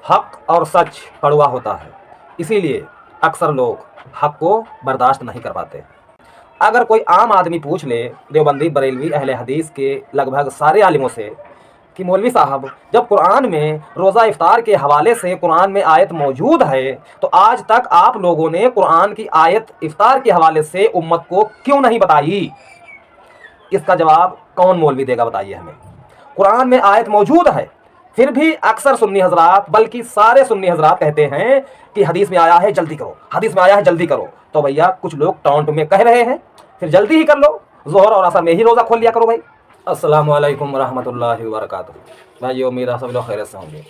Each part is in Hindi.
हक और सच कड़वा होता है, इसीलिए अक्सर लोग हक को बर्दाश्त नहीं कर पाते। अगर कोई आम आदमी पूछ ले देवबंदी, बरेलवी, अहले हदीस के लगभग सारे आलिमों से कि मौलवी साहब, जब कुरान में रोज़ा इफ्तार के हवाले से कुरान में आयत मौजूद है तो आज तक आप लोगों ने कुरान की आयत इफ्तार के हवाले से उम्मत को क्यों नहीं बताई? इसका जवाब कौन मौलवी देगा, बताइए हमें। कुरान में आयत मौजूद है, फिर भी अक्सर सुन्नी हजरात, बल्कि सारे सुन्नी हजरात कहते हैं कि हदीस में आया है जल्दी करो, हदीस में आया है जल्दी करो। तो भैया कुछ लोग टॉन्ट में कह रहे हैं, फिर जल्दी ही कर लो, जोहर और असर में ही रोज़ा खोल लिया करो भाई। अस्सलाम वालेकुम रहमतुल्लाहि व बरकातुहू। भाइयों, मेरा सब लोग खैरियत से होंगे।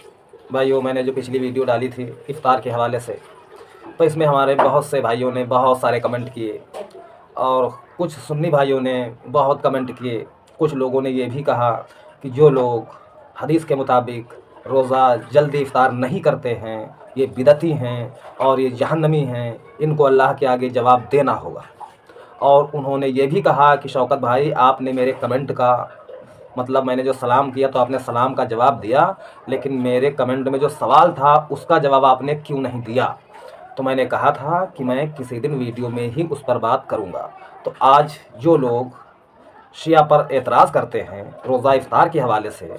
भाइयों, मैंने जो पिछली वीडियो डाली थी इफ्तार के हवाले से, तो इसमें हमारे बहुत से भाइयों ने बहुत सारे कमेंट किए और कुछ सुन्नी भाइयों ने बहुत कमेंट किए। कुछ लोगों ने ये भी कहा कि जो लोग हदीस के मुताबिक रोज़ा जल्दी इफ्तार नहीं करते हैं ये बिदती हैं और ये जहन्नमी हैं, इनको अल्लाह के आगे जवाब देना होगा। और उन्होंने ये भी कहा कि शौकत भाई, आपने मेरे कमेंट का मतलब, मैंने जो सलाम किया तो आपने सलाम का जवाब दिया, लेकिन मेरे कमेंट में जो सवाल था उसका जवाब आपने क्यों नहीं दिया? तो मैंने कहा था कि मैं किसी दिन वीडियो में ही उस पर बात करूंगा। तो आज जो लोग शिया पर एतराज़ करते हैं रोज़ा इफ्तार के हवाले से,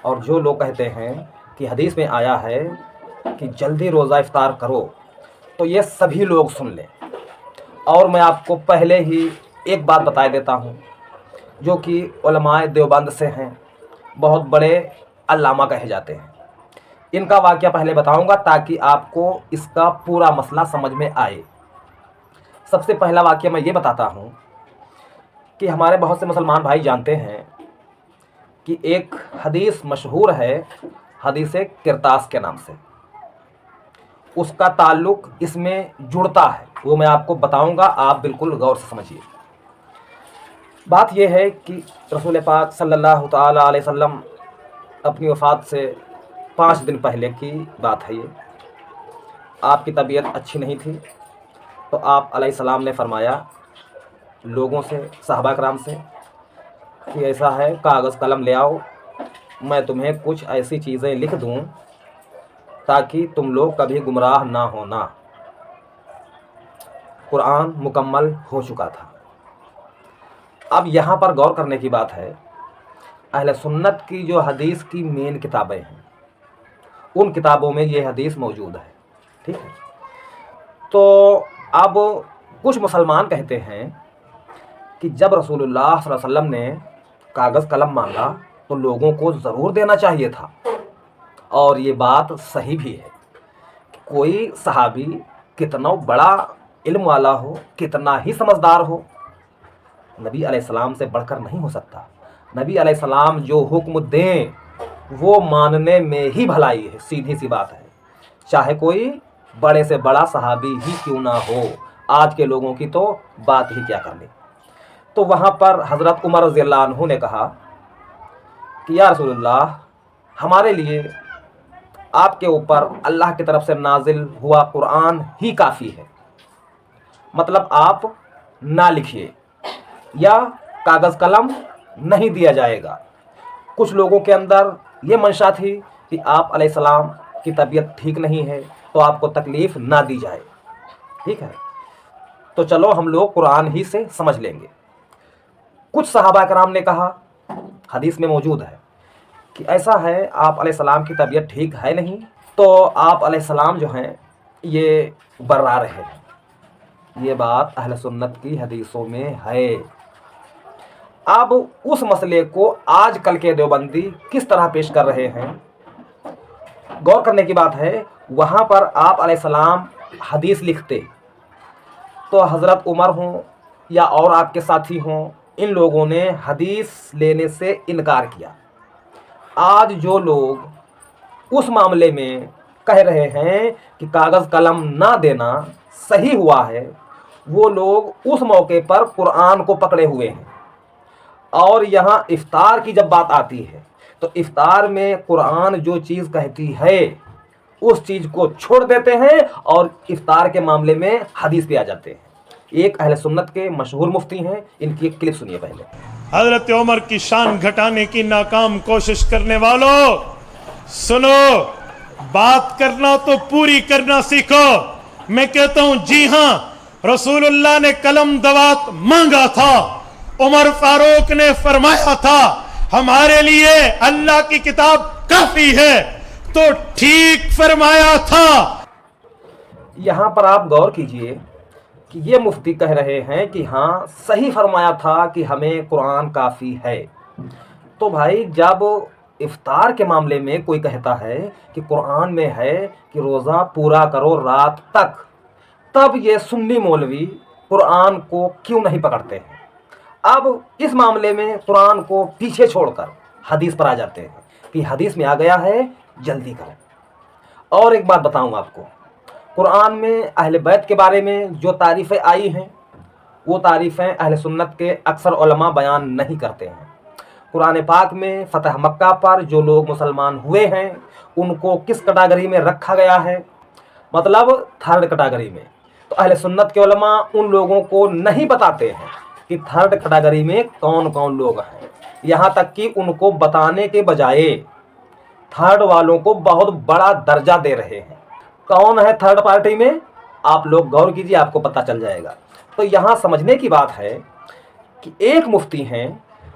और जो लोग कहते हैं कि हदीस में आया है कि जल्दी रोज़ा इफ्तार करो, तो ये सभी लोग सुन लें। और मैं आपको पहले ही एक बात बता देता हूँ, जो कि उलमाए देवबंद से हैं, बहुत बड़े अल्लामा कहे जाते हैं। इनका वाक़या पहले बताऊंगा ताकि आपको इसका पूरा मसला समझ में आए। सबसे पहला वाक़या मैं ये बताता हूँ कि हमारे बहुत से मुसलमान भाई जानते हैं कि एक हदीस मशहूर है हदीस किरतास के नाम से, उसका ताल्लुक़ इसमें जुड़ता है, वो मैं आपको बताऊंगा, आप बिल्कुल गौर से समझिए। बात यह है कि रसूल पाक सल्लल्लाहु ताला अलैहि वसल्लम अपनी वफ़ात से 5 दिन पहले की बात है ये। आपकी तबीयत अच्छी नहीं थी, तो आप अलैहिस्सलाम ने फरमाया लोगों से, सहाबा कराम से, कि ऐसा है कागज़ कलम ले आओ, मैं तुम्हें कुछ ऐसी चीज़ें लिख दूँ ताकि तुम लोग कभी गुमराह ना होना। कुरान मुकम्मल हो चुका था। अब यहाँ पर गौर करने की बात है, अहले सुन्नत की जो हदीस की मेन किताबें हैं उन किताबों में ये हदीस मौजूद है, ठीक है। तो अब कुछ मुसलमान कहते हैं कि जब रसूलुल्लाह सल्लल्लाहु अलैहि वसल्लम ने कागज़ कलम मांगा तो लोगों को ज़रूर देना चाहिए था, और ये बात सही भी है कि कोई सहाबी कितना बड़ा इल्म वाला हो, कितना ही समझदार हो, नबी अलैहिस्सलाम से बढ़कर नहीं हो सकता। नबी अलैहिस्सलाम जो हुक्म दें वो मानने में ही भलाई है, सीधी सी बात है, चाहे कोई बड़े से बड़ा सहाबी ही क्यों ना हो। आज के लोगों की तो बात ही क्या करनी। तो वहाँ पर हज़रत उमर रज़ियल्लाहु अन्हु ने कहा कि या रसूलल्लाह, हमारे लिए आपके ऊपर अल्लाह की तरफ से नाजिल हुआ कुरान ही काफ़ी है, मतलब आप ना लिखिए या कागज़ कलम नहीं दिया जाएगा। कुछ लोगों के अंदर ये मंशा थी कि आप अलैहिस्सलाम की तबीयत ठीक नहीं है तो आपको तकलीफ़ ना दी जाए, ठीक है, तो चलो हम लोग कुरान ही से समझ लेंगे। कुछ सहाबा कराम ने कहा, हदीस में मौजूद है कि ऐसा है आप अलैहिस्सलाम की तबीयत ठीक है नहीं, तो आप अलैहिस्सलाम जो हैं ये बर्रा रहे। ये बात अहले सुन्नत की हदीसों में है। अब उस मसले को आज कल के देवबंदी किस तरह पेश कर रहे हैं, गौर करने की बात है। वहाँ पर आप अलैहिस्सलाम हदीस लिखते तो हज़रत उमर हों या और आपके साथी हों, इन लोगों ने हदीस लेने से इनकार किया। आज जो लोग उस मामले में कह रहे हैं कि कागज़ कलम ना देना सही हुआ है, वो लोग उस मौके पर कुरान को पकड़े हुए हैं। और यहाँ इफ्तार की जब बात आती है तो इफ्तार में कुरान जो चीज़ कहती है उस चीज़ को छोड़ देते हैं और इफ्तार के मामले में हदीस पे आ जाते हैं। एक अहले सुन्नत के मशहूर मुफ्ती हैं, इनकी एक क्लिप सुनिए पहले। हजरत उमर की शान घटाने की नाकाम कोशिश करने वालों, सुनो, बात करना तो पूरी करना सीखो। मैं कहता हूं जी हां, रसूलुल्लाह ने कलम दवात मांगा था, उमर फारूक ने फरमाया था हमारे लिए अल्लाह की किताब काफी है, तो ठीक फरमाया था। यहाँ पर आप गौर कीजिए कि ये मुफ्ती कह रहे हैं कि हाँ सही फरमाया था कि हमें कुरान काफ़ी है। तो भाई जब इफ्तार के मामले में कोई कहता है कि कुरान में है कि रोज़ा पूरा करो रात तक, तब ये सुन्नी मौलवी कुरान को क्यों नहीं पकड़ते हैं? अब इस मामले में कुरान को पीछे छोड़कर हदीस पर आ जाते हैं कि हदीस में आ गया है जल्दी करो। और एक बात बताऊं आपको, कुरान में अहले बैत के बारे में जो तारीफ़ें आई हैं वो तारीफ़ें अहले सुन्नत के अक्सर उलमा बयान नहीं करते हैं। कुरान पाक में फ़तह मक्का पर जो लोग मुसलमान हुए हैं उनको किस कैटेगरी में रखा गया है, मतलब थर्ड कैटेगरी में। तो अहले सुन्नत के उलमा उन लोगों को नहीं बताते हैं कि थर्ड कैटेगरी में कौन कौन लोग हैं, यहाँ तक कि उनको बताने के बजाय थर्ड वालों को बहुत बड़ा दर्जा दे रहे हैं। कौन है थर्ड पार्टी में, आप लोग गौर कीजिए, आपको पता चल जाएगा। तो यहाँ समझने की बात है कि एक मुफ्ती हैं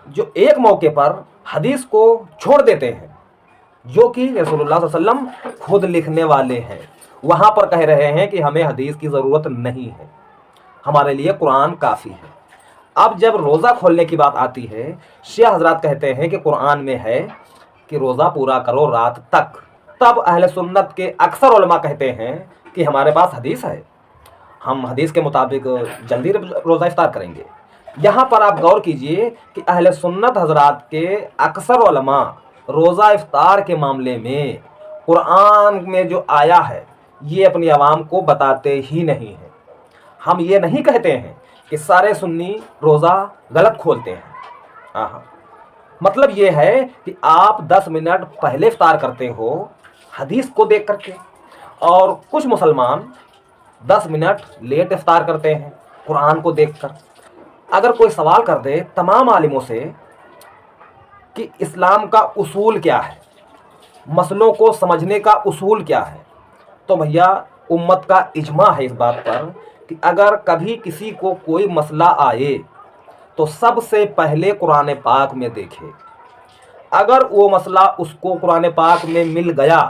जो एक मौके पर हदीस को छोड़ देते हैं, जो कि रसूलुल्लाह सल्लल्लाहु अलैहि वसल्लम खुद लिखने वाले हैं। वहाँ पर कह रहे हैं कि हमें हदीस की ज़रूरत नहीं है, हमारे लिए कुरान काफ़ी है। अब जब रोज़ा खोलने की बात आती है, शिया हज़रात कहते हैं कि कुरान में है कि रोज़ा पूरा करो रात तक, तब अहले सुन्नत के अक्सर उलमा कहते हैं कि हमारे पास हदीस है, हम हदीस के मुताबिक जल्दी रोज़ा इफ्तार करेंगे। यहाँ पर आप गौर कीजिए कि अहले सुन्नत हज़रात के अक्सर उलमा रोज़ा इफ्तार के मामले में कुरान में जो आया है ये अपनी आवाम को बताते ही नहीं हैं। हम ये नहीं कहते हैं कि सारे सुन्नी रोज़ा गलत खोलते हैं, हाँ, मतलब ये है कि आप 10 मिनट पहले इफ्तार करते हो हदीस को देख करके, और कुछ मुसलमान 10 मिनट लेट इफ्तार करते हैं कुरान को देखकर। अगर कोई सवाल कर दे तमाम आलिमों से कि इस्लाम का उसूल क्या है, मसलों को समझने का उसूल क्या है, तो भैया उम्मत का इजमा है इस बात पर कि अगर कभी किसी को कोई मसला आए तो सबसे पहले कुरान पाक में देखे। अगर वो मसला उसको कुरान पाक में मिल गया,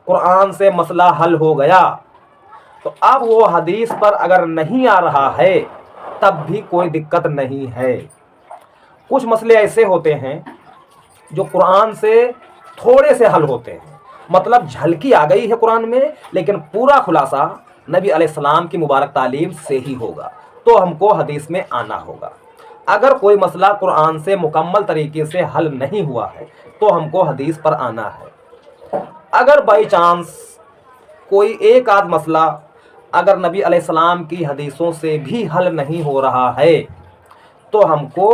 कुरान से मसला हल हो गया, तो अब वो हदीस पर अगर नहीं आ रहा है तब भी कोई दिक्कत नहीं है। कुछ मसले ऐसे होते हैं जो कुरान से थोड़े से हल होते हैं, मतलब झलकी आ गई है कुरान में, लेकिन पूरा खुलासा नबी अलैहिस्सलाम की मुबारक तालीम से ही होगा, तो हमको हदीस में आना होगा। अगर कोई मसला कुरान से मुकम्मल तरीके से हल नहीं हुआ है तो हमको हदीस पर आना है। अगर बाई चांस कोई एक आध मसला अगर नबी अलैहिस्सलाम की हदीसों से भी हल नहीं हो रहा है तो हमको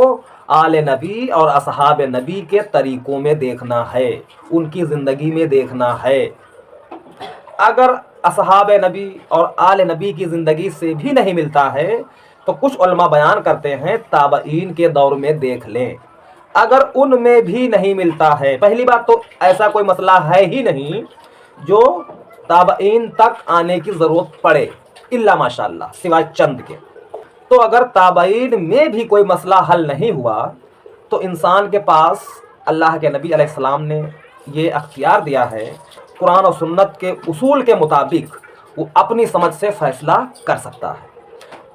आले नबी और असहाब नबी के तरीक़ों में देखना है, उनकी ज़िंदगी में देखना है। अगर असहाब नबी और आले नबी की ज़िंदगी से भी नहीं मिलता है तो कुछ उलमा बयान करते हैं ताबईन के दौर में देख लें। अगर उनमें भी नहीं मिलता है, पहली बात तो ऐसा कोई मसला है ही नहीं जो ताबईन तक आने की ज़रूरत पड़े, इल्ला माशाअल्लाह, सिवाय चंद के। तो अगर ताबईन में भी कोई मसला हल नहीं हुआ तो इंसान के पास अल्लाह के नबी अलैहिस्सलाम ने ये अख्तियार दिया है, कुरान और सुन्नत के उसूल के मुताबिक वो अपनी समझ से फ़ैसला कर सकता है।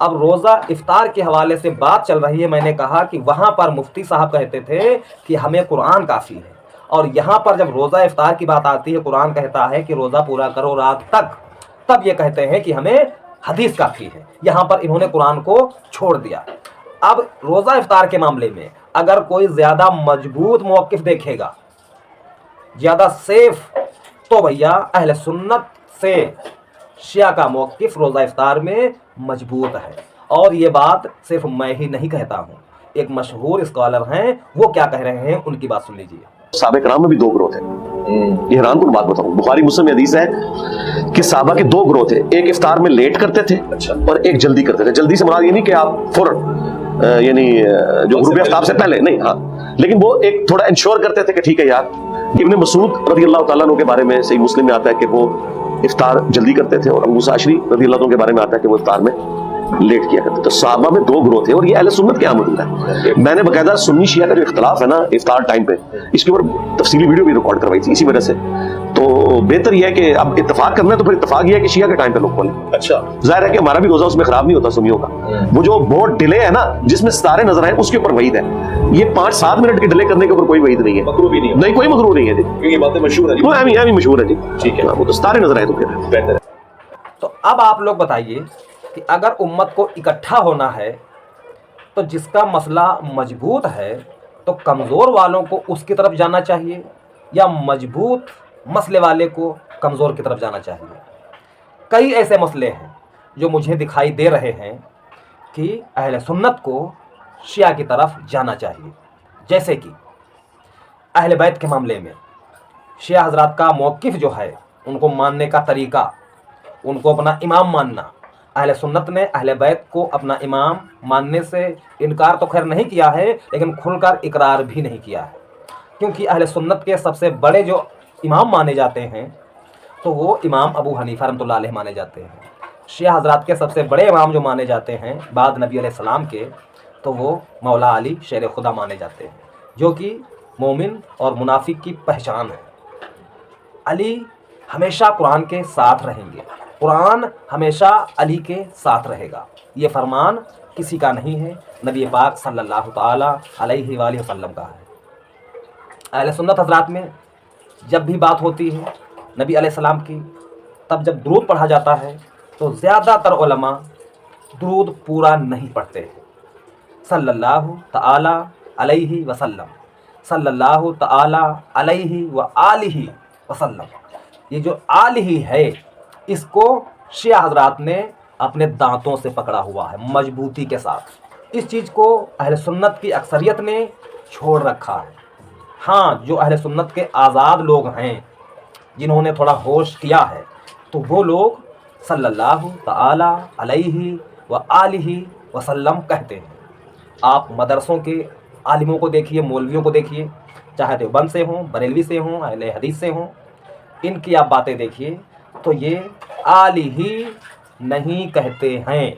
अब रोज़ा इफ्तार के हवाले से बात चल रही है, मैंने कहा कि वहाँ पर मुफ्ती साहब कहते थे कि हमें कुरान काफ़ी है, और यहाँ पर जब रोज़ा इफ्तार की बात आती है, कुरान कहता है कि रोज़ा पूरा करो रात तक, तब ये कहते हैं कि हमें हदीस काफ़ी है। यहाँ पर इन्होंने कुरान को छोड़ दिया। अब रोज़ा इफ्तार के मामले में अगर कोई ज़्यादा मजबूत मौक़िफ़ देखेगा, ज़्यादा सेफ, तो भैया अहले सुन्नत से शिया का मौक़िफ़ रोज़ा इफ्तार में मजबूत है। और ये बात सिर्फ मैं ही नहीं कहता हूँ, एक मशहूर स्कॉलर हैं, वो क्या कह रहे हैं, उनकी बात सुन लीजिए। साहबा कराम में भी दो ग्रोह थे। ये हैरानकुन बात बताऊं, बुखारी मुस्लिम में हदीस है कि साहबा के दो ग्रोह थे, एक इफ्तार में लेट करते थे और एक जल्दी करते थे। जल्दी से मुराद ये नहीं कि आप यानी जो गुरूब आफ्ताब से पहले नहीं, हाँ, लेकिन वो एक थोड़ा इंश्योर करते थे कि ठीक है यार इब्ने मसूद रज़ी अल्लाह तआला अन्हु के बारे में सही मुस्लिम में आता है कि वो इफ्तार जल्दी करते थे, और अबू मूसा अशरी रज़ी अल्लाह अन्हु के बारे में आता है कि वो इफ्तार में लेट किया करते। तो सहाबा में दो ग्रोह थे, और ये अहले सुन्नत क्या मौजूद है। मैंने बकायदा सुन्नी शिया का जो इख्तलाफ है ना इफ्तार टाइम पे, इसके ऊपर तफसीली वीडियो भी रिकॉर्ड करवाई थी इसी वजह से। तो बेहतर यह है कि अब इत्तेफाक करना है तो फिर इत्तेफाक यह है कि शिया के टाइम पे लोग खोलें। अच्छा, जाहिर है कि हमारा भी रोजा उसमें खराब नहीं होता सुन्नियों का। वो जो बहुत डिले है ना जिसमें सितारे नजर आए उसके ऊपर वईद है। ये 5-7 मिनट के डिले करने के ऊपर कोई वईद नहीं है, मकरूह भी नहीं है। नहीं कोई मकरूह नहीं है जी, क्योंकि ये बातें मशहूर है जी। वो एमी मशहूर है जी। ठीक है, वो तो सितारे नजर आए तो फिर बेहतर है। तो अब आप लोग बताइए कि अगर उम्मत को इकट्ठा होना है तो जिसका मसला मजबूत है तो कमज़ोर वालों को उसकी तरफ जाना चाहिए, या मजबूत मसले वाले को कमज़ोर की तरफ जाना चाहिए। कई ऐसे मसले हैं जो मुझे दिखाई दे रहे हैं कि अहले सुन्नत को शिया की तरफ जाना चाहिए। जैसे कि अहले बैत के मामले में शिया हजरात का मौक़िफ़ जो है, उनको मानने का तरीक़ा, उनको अपना इमाम मानना। अहले सुन्नत ने अहले बैत को अपना इमाम मानने से इनकार तो खैर नहीं किया है, लेकिन खुलकर इकरार भी नहीं किया है। क्योंकि अहले सुन्नत के सबसे बड़े जो इमाम माने जाते हैं तो वो इमाम अबू हनीफा रहमतुल्लाह अलैह माने जाते हैं। शिया हजरात के सबसे बड़े इमाम जो माने जाते हैं बाद नबी अलैहिस्सलाम के, तो वो मौला अली शेर खुदा माने जाते हैं, जो कि मोमिन और मुनाफिक की पहचान है। अली हमेशा कुरान के साथ रहेंगे, कुरान हमेशा अली के साथ रहेगा। ये फरमान किसी का नहीं है, नबी पाक सल्लल्लाहु ताला अलैहि वसल्लम का है। अहले सुन्नत हजरात में जब भी बात होती है नबी अलैहिस्सलाम की, तब जब दुरूद पढ़ा जाता है तो ज़्यादातर उलमा दुरूद पूरा नहीं पढ़ते हैं। सल्लल्लाहु ताला अलैहि वसल्लम, सल्लल्लाहु ताला अलैहि व आलिहि वसल्लम, ये जो आलिहि है इसको शिया हजरात ने अपने दांतों से पकड़ा हुआ है मजबूती के साथ। इस चीज़ को अहले सुन्नत की अक्सरियत ने छोड़ रखा है। हाँ, जो अहले सुन्नत के आज़ाद लोग हैं, जिन्होंने थोड़ा होश किया है, तो वो लोग सल्लल्लाहु ताला अलैहि व आलिहि वसल्लम कहते हैं। आप मदरसों के आलिमों को देखिए, मौलवियों को देखिए, चाहे देवबंद से हों, बरेलवी से हों, अहले हदीस से हों, इनकी आप बातें देखिए तो ये आलिही नहीं कहते हैं।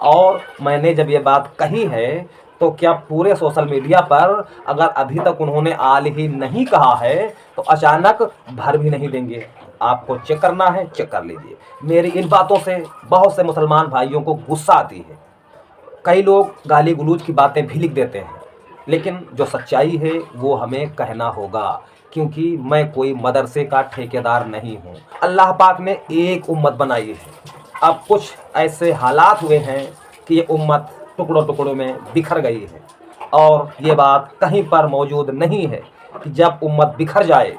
और मैंने जब ये बात कही है तो क्या पूरे सोशल मीडिया पर अगर अभी तक उन्होंने आलिही नहीं कहा है तो अचानक भर भी नहीं देंगे। आपको चेक करना है, चेक कर लीजिए। मेरी इन बातों से बहुत से मुसलमान भाइयों को गुस्सा आती है। कई लोग गाली गलौज की बातें भी लिख देते हैं, लेकिन जो सच्चाई है वो हमें कहना होगा, क्योंकि मैं कोई मदरसे का ठेकेदार नहीं हूँ। अल्लाह पाक ने एक उम्मत बनाई है। अब कुछ ऐसे हालात हुए हैं कि ये उम्मत टुकड़ों टुकड़ों में बिखर गई है, और ये बात कहीं पर मौजूद नहीं है कि जब उम्मत बिखर जाए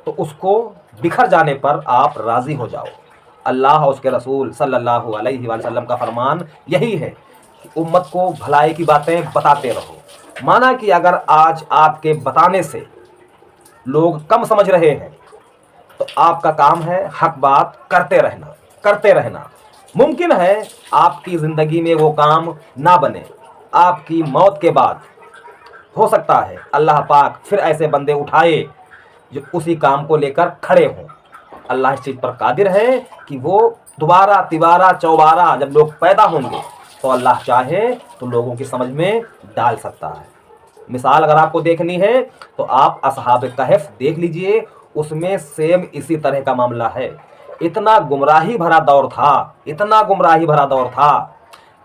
तो उसको बिखर जाने पर आप राज़ी हो जाओ। अल्लाह और उसके रसूल सल्लल्लाहु अलैहि वसल्लम का फरमान यही है कि उम्मत को भलाई की बातें बताते रहो। माना कि अगर आज आपके बताने से लोग कम समझ रहे हैं तो आपका काम है हक बात करते रहना। मुमकिन है आपकी ज़िंदगी में वो काम ना बने, आपकी मौत के बाद हो सकता है अल्लाह पाक फिर ऐसे बंदे उठाए जो उसी काम को लेकर खड़े हों। अल्लाह इस चीज़ पर कादिर है कि वो दोबारा तिबारा चौबारा जब लोग पैदा होंगे तो अल्लाह चाहे तो लोगों की समझ में डाल सकता है। मिसाल अगर आपको देखनी है तो आप असहाब कहफ देख लीजिए, उसमें सेम इसी तरह का मामला है। इतना गुमराही भरा दौर था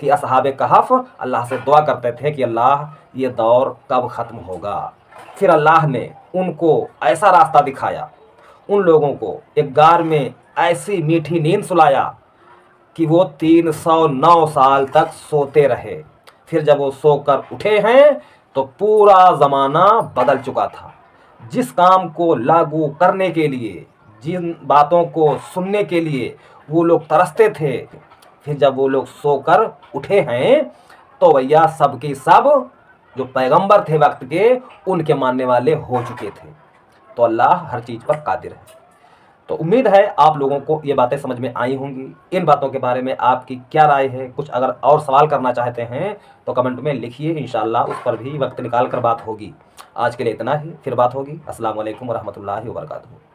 कि असहाब कहफ अल्लाह से दुआ करते थे कि अल्लाह ये दौर कब ख़त्म होगा। फिर अल्लाह ने उनको ऐसा रास्ता दिखाया, उन लोगों को एक गार में ऐसी मीठी नींद सुलाया कि वो 309 साल तक सोते रहे। फिर जब वो सोकर उठे हैं तो पूरा ज़माना बदल चुका था। जिस काम को लागू करने के लिए, जिन बातों को सुनने के लिए वो लोग तरसते थे, फिर जब वो लोग सोकर उठे हैं तो भैया सब की सब जो पैगंबर थे वक्त के, उनके मानने वाले हो चुके थे। तो अल्लाह हर चीज़ पर कादिर है। तो उम्मीद है आप लोगों को ये बातें समझ में आई होंगी। इन बातों के बारे में आपकी क्या राय है? कुछ अगर और सवाल करना चाहते हैं तो कमेंट में लिखिए, इंशाअल्लाह उस पर भी वक्त निकाल कर बात होगी। आज के लिए इतना ही, फिर बात होगी। अस्सलाम वालेकुम व रहमतुल्लाहि व बरकातहू।